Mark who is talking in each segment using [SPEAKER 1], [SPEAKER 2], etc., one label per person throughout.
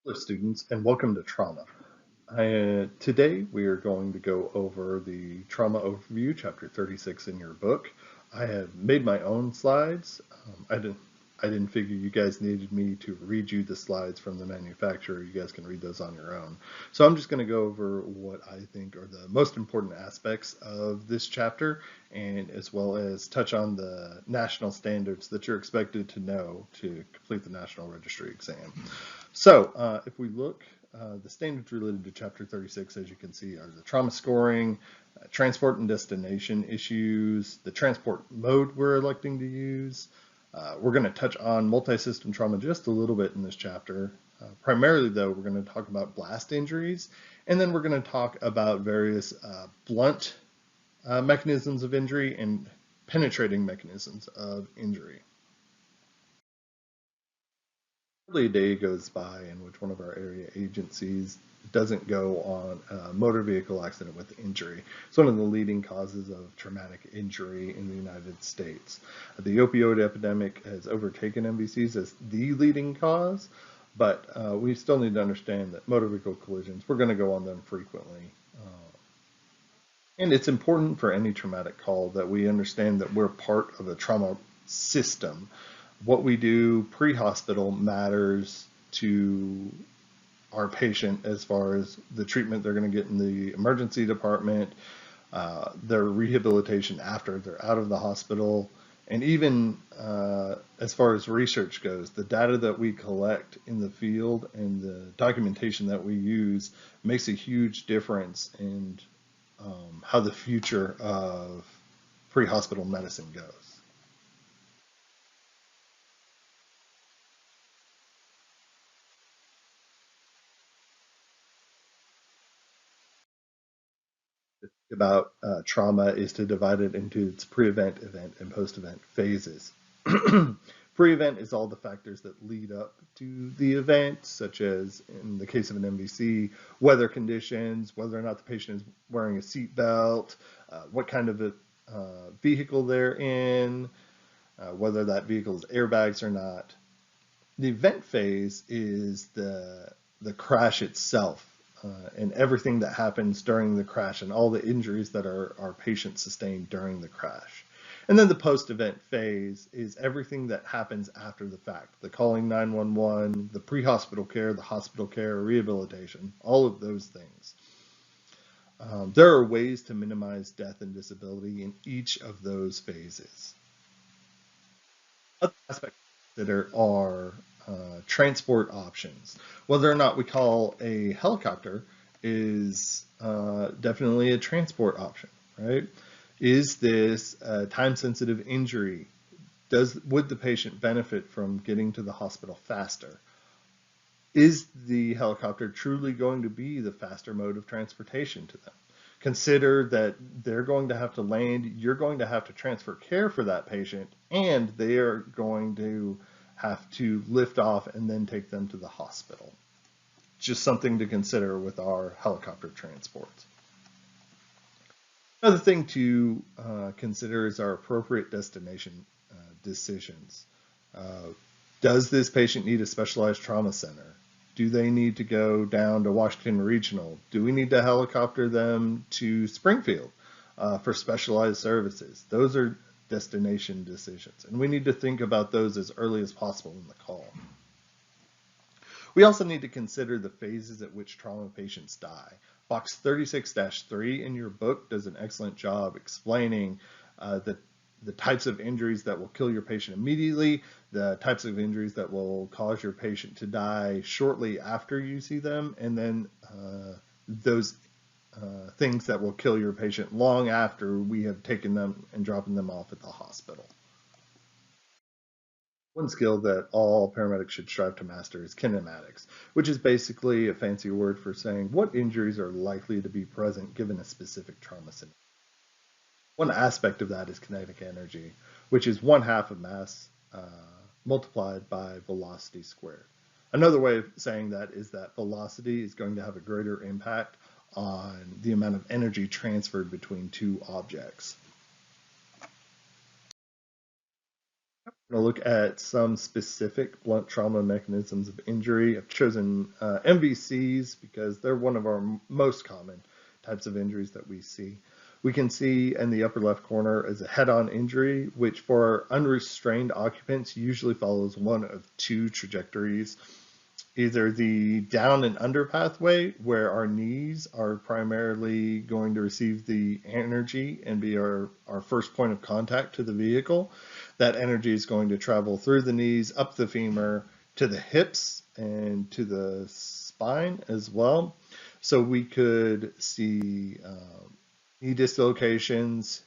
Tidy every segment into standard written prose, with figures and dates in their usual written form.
[SPEAKER 1] Hello, students, and welcome to Trauma. Today, we are going to go over the Trauma Overview, Chapter 36 in your book. I have made my own slides. I didn't figure you guys needed me to read you the slides from the manufacturer. You guys can read those on your own. So I'm just going to go over what I think are the most important aspects of this chapter, and as well as touch on the national standards that you're expected to know to complete the National Registry exam. So if we look, the standards related to Chapter 36, as you can see, are the trauma scoring, transport and destination issues, the transport mode we're electing to use. We're going to touch on multi-system trauma just a little bit in this chapter. Primarily, though, we're going to talk about blast injuries, and then we're going to talk about various blunt mechanisms of injury and penetrating mechanisms of injury. Hardly a day goes by in which one of our area agencies doesn't go on a motor vehicle accident with injury. It's one of the leading causes of traumatic injury in the United States. The opioid epidemic has overtaken MVCs as the leading cause, but we still need to understand that motor vehicle collisions, we're going to go on them frequently. And it's important for any traumatic call that we understand that we're part of a trauma system. What we do pre-hospital matters to our patient as far as the treatment they're going to get in the emergency department, their rehabilitation after they're out of the hospital, and even as far as research goes, the data that we collect in the field and the documentation that we use makes a huge difference in how the future of pre-hospital medicine goes. About trauma is to divide it into its pre-event, event, and post-event phases. Pre-event is all the factors that lead up to the event, such as in the case of an MVC, weather conditions, whether or not the patient is wearing a seat belt, what kind of a vehicle they're in, whether that vehicle is airbags or not. The event phase is the crash itself, and everything that happens during the crash and all the injuries that our patients sustained during the crash. And then the post-event phase is everything that happens after the fact, the calling 911, the pre-hospital care, the hospital care, rehabilitation, all of those things. There are ways to minimize death and disability in each of those phases. Other aspects that are transport options. Whether or not we call a helicopter is definitely a transport option, right? Is this a time-sensitive injury? Would the patient benefit from getting to the hospital faster? Is the helicopter truly going to be the faster mode of transportation to them? Consider that they're going to have to land, you're going to have to transfer care for that patient, and they are going to have to lift off and then take them to the hospital. Just something to consider with our helicopter transports. Another thing to consider is our appropriate destination decisions. Does this patient need a specialized trauma center? Do they need to go down to Washington Regional? Do we need to helicopter them to Springfield for specialized services? Those are destination decisions, and we need to think about those as early as possible in the call. We also need to consider the phases at which trauma patients die. Box 36-3 in your book does an excellent job explaining the types of injuries that will kill your patient immediately, the types of injuries that will cause your patient to die shortly after you see them, and then those things that will kill your patient long after we have taken them and dropping them off at the hospital. One skill that all paramedics should strive to master is kinematics, which is basically a fancy word for saying what injuries are likely to be present given a specific trauma scenario. One aspect of that is kinetic energy, which is 1/2 of mass multiplied by velocity squared. Another way of saying that is that velocity is going to have a greater impact on the amount of energy transferred between two objects. We're going to look at some specific blunt trauma mechanisms of injury. I've chosen MVCs because they're one of our most common types of injuries that we see. We can see in the upper left corner as a head-on injury, which for unrestrained occupants usually follows one of two trajectories. Either the down and under pathway, where our knees are primarily going to receive the energy and be our first point of contact to the vehicle. That energy is going to travel through the knees, up the femur, to the hips, and to the spine as well. So we could see knee dislocations,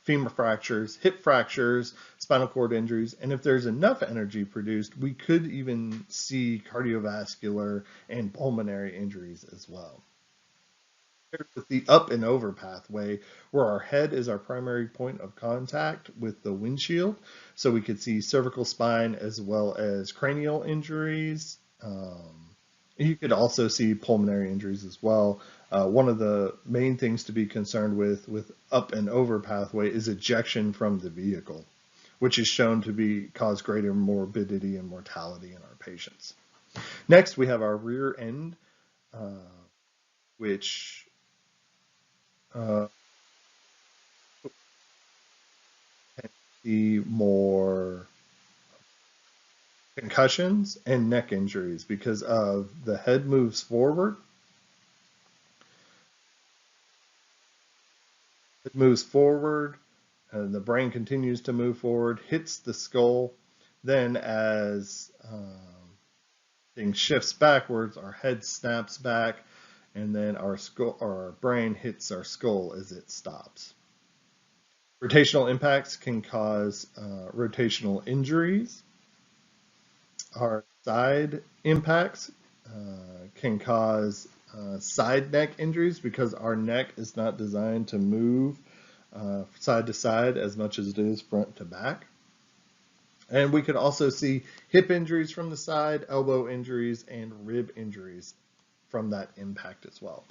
[SPEAKER 1] femur fractures, hip fractures, spinal cord injuries, and if there's enough energy produced, we could even see cardiovascular and pulmonary injuries as well. With the up and over pathway, where our head is our primary point of contact with the windshield, so we could see cervical spine as well as cranial injuries. You could also see pulmonary injuries as well. One of the main things to be concerned with up and over pathway is ejection from the vehicle, which is shown to cause greater morbidity and mortality in our patients. Next, we have our rear end, which the more concussions and neck injuries because of the head moves forward. It moves forward, and the brain continues to move forward, hits the skull. Then as things shifts backwards, our head snaps back, and then our brain hits our skull as it stops. Rotational impacts can cause rotational injuries. Our side impacts can cause side neck injuries because our neck is not designed to move side to side as much as it is front to back. And we could also see hip injuries from the side, elbow injuries, and rib injuries from that impact as well.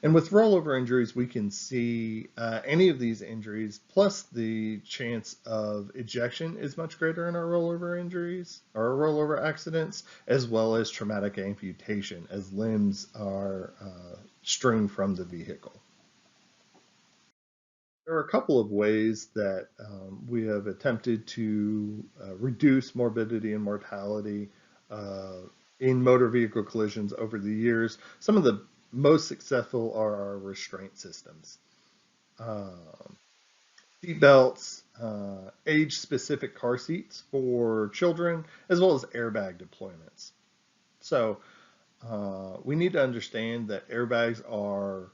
[SPEAKER 1] And with rollover injuries, we can see any of these injuries, plus the chance of ejection is much greater in our rollover injuries or rollover accidents, as well as traumatic amputation as limbs are strewn from the vehicle. There are a couple of ways that we have attempted to reduce morbidity and mortality in motor vehicle collisions over the years. Some of the most successful are our restraint systems. Seat belts, age-specific car seats for children, as well as airbag deployments. So we need to understand that airbags are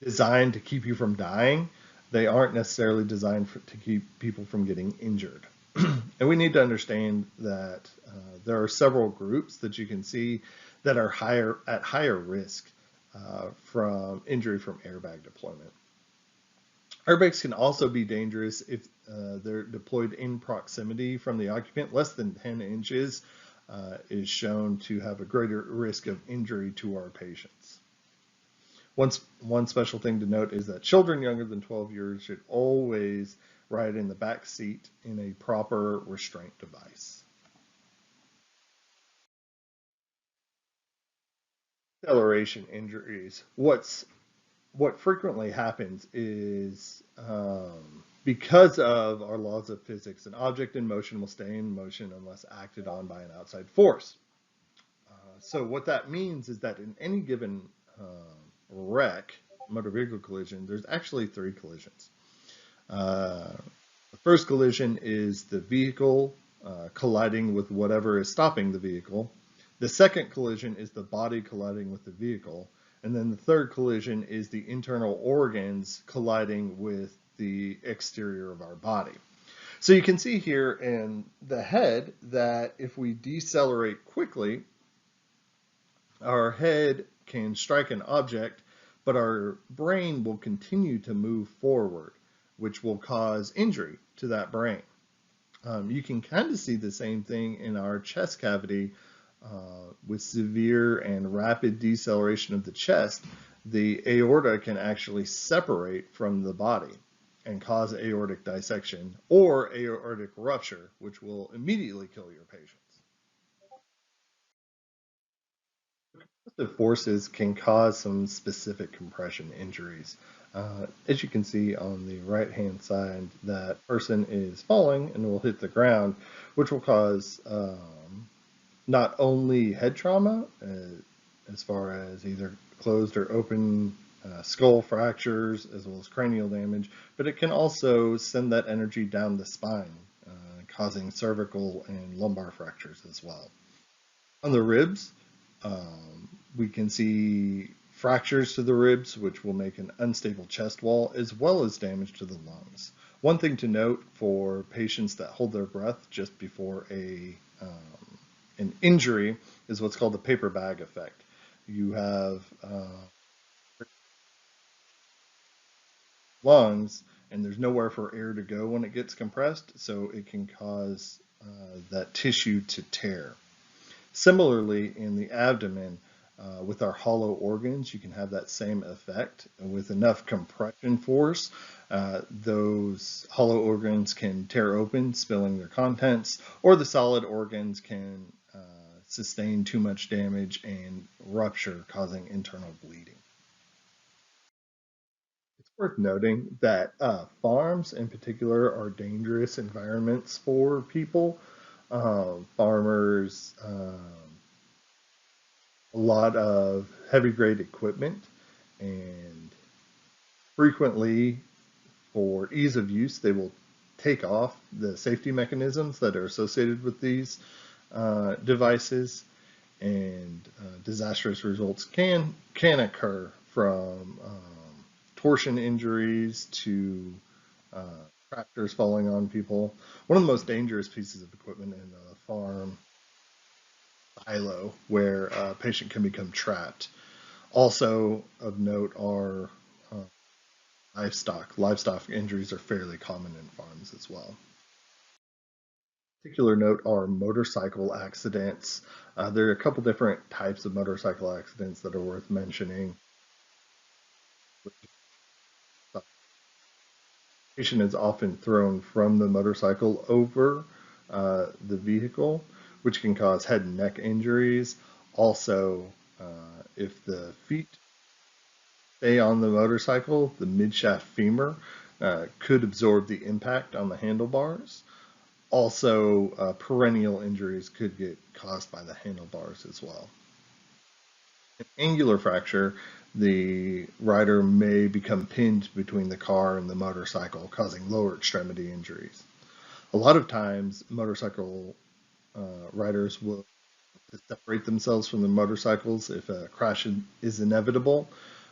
[SPEAKER 1] designed to keep you from dying. They aren't necessarily designed to keep people from getting injured. And we need to understand that there are several groups that you can see that are at higher risk from injury from airbag deployment. Airbags can also be dangerous if they're deployed in proximity from the occupant. Less than 10 inches is shown to have a greater risk of injury to our patients. One special thing to note is that children younger than 12 years should always ride in the back seat in a proper restraint device. Acceleration injuries. What frequently happens is because of our laws of physics, an object in motion will stay in motion unless acted on by an outside force. So what that means is that in any given wreck, motor vehicle collision, there's actually 3 collisions. The first collision is the vehicle colliding with whatever is stopping the vehicle. The second collision is the body colliding with the vehicle. And then the third collision is the internal organs colliding with the exterior of our body. So you can see here in the head that if we decelerate quickly, our head can strike an object, but our brain will continue to move forward, which will cause injury to that brain. You can kind of see the same thing in our chest cavity with severe and rapid deceleration of the chest. The aorta can actually separate from the body. and cause aortic dissection or aortic rupture, which will immediately kill your patients. Compressive forces can cause some specific compression injuries. As you can see on the right-hand side, that person is falling and will hit the ground, which will cause not only head trauma, as far as either closed or open skull fractures, as well as cranial damage, but it can also send that energy down the spine, causing cervical and lumbar fractures as well. On the ribs, we can see fractures to the ribs, which will make an unstable chest wall, as well as damage to the lungs. One thing to note for patients that hold their breath just before an injury is what's called the paper bag effect. You have lungs, and there's nowhere for air to go when it gets compressed, so it can cause that tissue to tear. Similarly, in the abdomen, with our hollow organs, you can have that same effect. And with enough compression force, those hollow organs can tear open, spilling their contents, or the solid organs can sustain too much damage and rupture, causing internal bleeding. It's worth noting that farms in particular are dangerous environments for people. Farmers, a lot of heavy grade equipment, and frequently, for ease of use, they will take off the safety mechanisms that are associated with these devices, and disastrous results can occur from torsion injuries to tractors falling on people. One of the most dangerous pieces of equipment in a farm silo where a patient can become trapped. Also of note are livestock. Livestock injuries are fairly common in farms as well. Particular note are motorcycle accidents. There are a couple different types of motorcycle accidents that are worth mentioning. The patient is often thrown from the motorcycle over the vehicle, which can cause head and neck injuries. Also, if the feet stay on the motorcycle, the midshaft femur could absorb the impact on the handlebars. Also, perennial injuries could get caused by the handlebars as well. An angular fracture, the rider may become pinned between the car and the motorcycle, causing lower extremity injuries. A lot of times, motorcycle riders will separate themselves from the motorcycles if a crash is inevitable.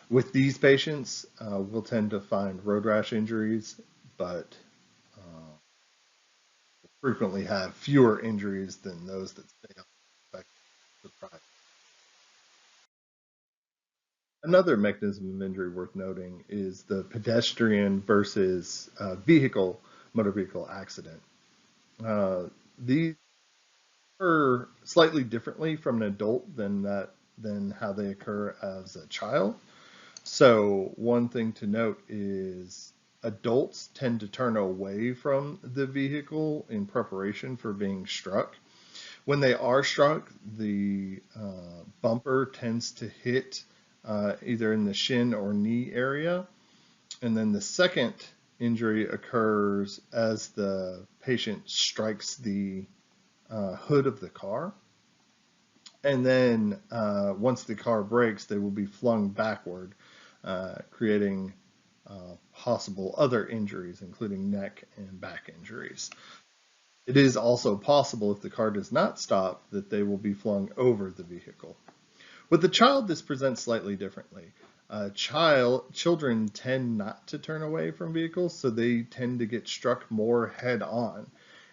[SPEAKER 1] With these patients, we'll tend to find road rash injuries, but frequently have fewer injuries than those that stay on the ride. Another mechanism of injury worth noting is the pedestrian versus motor vehicle accident. These occur slightly differently from an adult than how they occur as a child. So one thing to note is adults tend to turn away from the vehicle in preparation for being struck. When they are struck, the bumper tends to hit either in the shin or knee area. And then the second injury occurs as the patient strikes the hood of the car. And then once the car brakes, they will be flung backward, creating possible other injuries, including neck and back injuries. It is also possible, if the car does not stop, that they will be flung over the vehicle. With the child, this presents slightly differently. Children tend not to turn away from vehicles, so they tend to get struck more head on.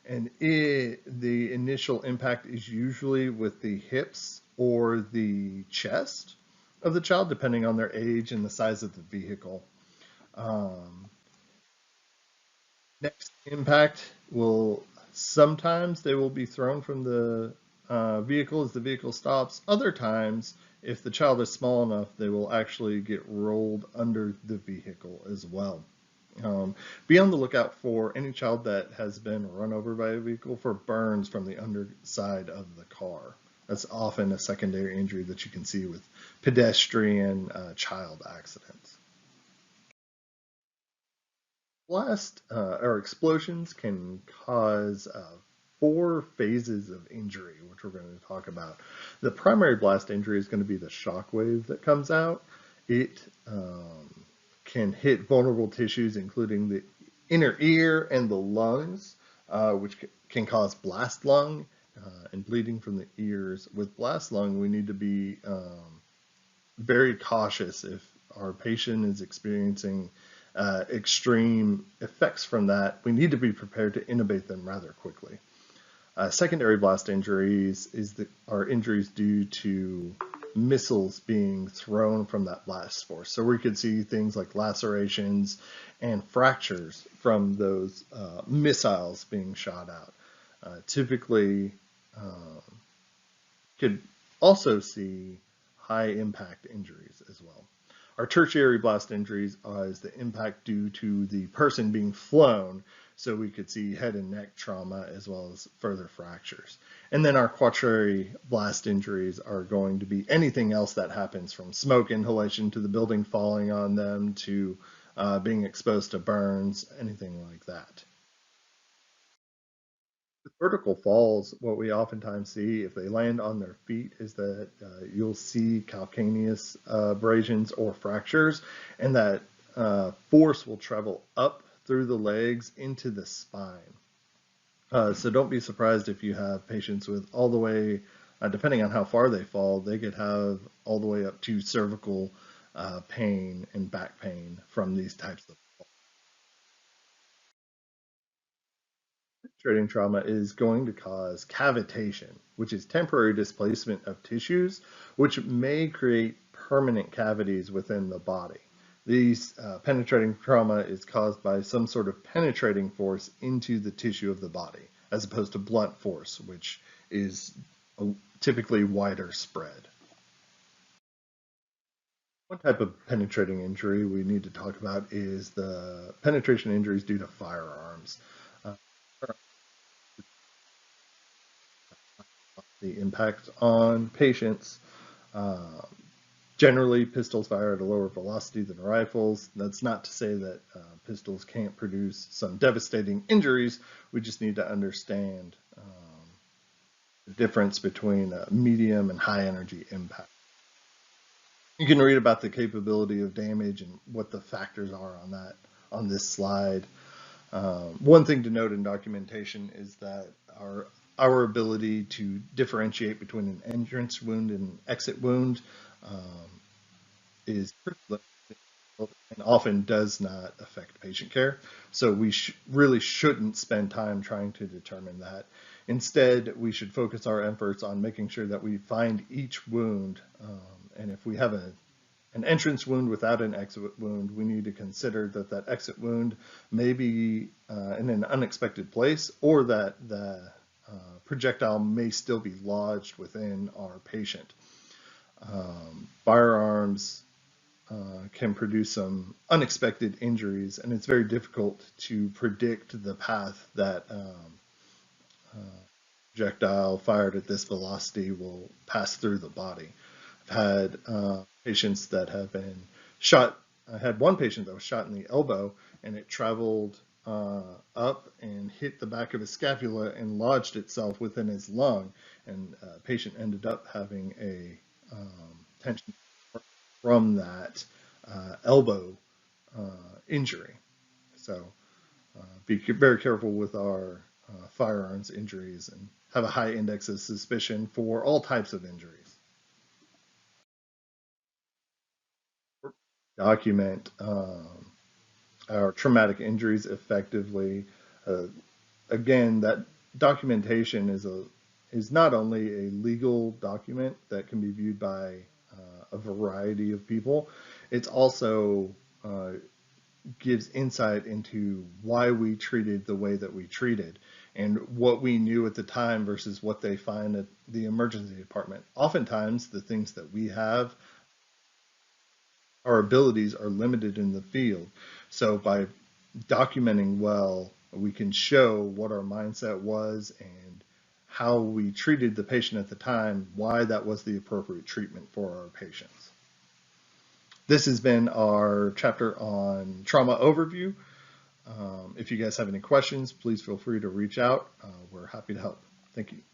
[SPEAKER 1] And the initial impact is usually with the hips or the chest of the child, depending on their age and the size of the vehicle. Next impact will sometimes they will be thrown from the vehicle as the vehicle stops. Other times, if the child is small enough, they will actually get rolled under the vehicle as well. Be on the lookout for any child that has been run over by a vehicle for burns from the underside of the car. That's often a secondary injury that you can see with pedestrian child accidents. Blast or explosions can cause four phases of injury, which we're going to talk about. The primary blast injury is going to be the shock wave that comes out. It can hit vulnerable tissues, including the inner ear and the lungs, which can cause blast lung and bleeding from the ears. With blast lung, we need to be very cautious if our patient is experiencing extreme effects from that. We need to be prepared to intubate them rather quickly. Secondary blast injuries are injuries due to missiles being thrown from that blast force. So we could see things like lacerations and fractures from those missiles being shot out. Typically, could also see high impact injuries as well. Our tertiary blast injuries is the impact due to the person being flown, so we could see head and neck trauma as well as further fractures. And then our quaternary blast injuries are going to be anything else that happens, from smoke inhalation to the building falling on them to being exposed to burns, anything like that. With vertical falls, what we oftentimes see if they land on their feet is that you'll see calcaneus abrasions or fractures, and that force will travel up through the legs into the spine. So don't be surprised if you have patients with all the way, depending on how far they fall, they could have all the way up to cervical pain and back pain from these types of penetrating trauma is going to cause cavitation, which is temporary displacement of tissues, which may create permanent cavities within the body. These penetrating trauma is caused by some sort of penetrating force into the tissue of the body, as opposed to blunt force, which is typically wider spread. One type of penetrating injury we need to talk about is the penetration injuries due to firearms. Uh, the impact on patients. Uh, Generally, pistols fire at a lower velocity than rifles. That's not to say that pistols can't produce some devastating injuries. We just need to understand the difference between medium and high energy impact. You can read about the capability of damage and what the factors are on that on this slide. One thing to note in documentation is that our ability to differentiate between an entrance wound and an exit wound is pretty limited and often does not affect patient care. So we really shouldn't spend time trying to determine that. Instead, we should focus our efforts on making sure that we find each wound. And if we have an entrance wound without an exit wound, we need to consider that that exit wound may be in an unexpected place, or that the projectile may still be lodged within our patient. Firearms can produce some unexpected injuries, and it's very difficult to predict the path that projectile fired at this velocity will pass through the body. I've had patients that have been shot. I had one patient that was shot in the elbow, and it traveled up and hit the back of his scapula and lodged itself within his lung, and the patient ended up having a tension from that elbow injury. So be very careful with our firearms injuries and have a high index of suspicion for all types of injuries. Document our traumatic injuries effectively. Uh, Again, that documentation is not only a legal document that can be viewed by a variety of people, it's also gives insight into why we treated the way that we treated and what we knew at the time versus what they find at the emergency department. Oftentimes, the things that we have, our abilities are limited in the field. So by documenting well, we can show what our mindset was and how we treated the patient at the time, why that was the appropriate treatment for our patients. This has been our chapter on trauma overview. If you guys have any questions, please feel free to reach out. We're happy to help. Thank you.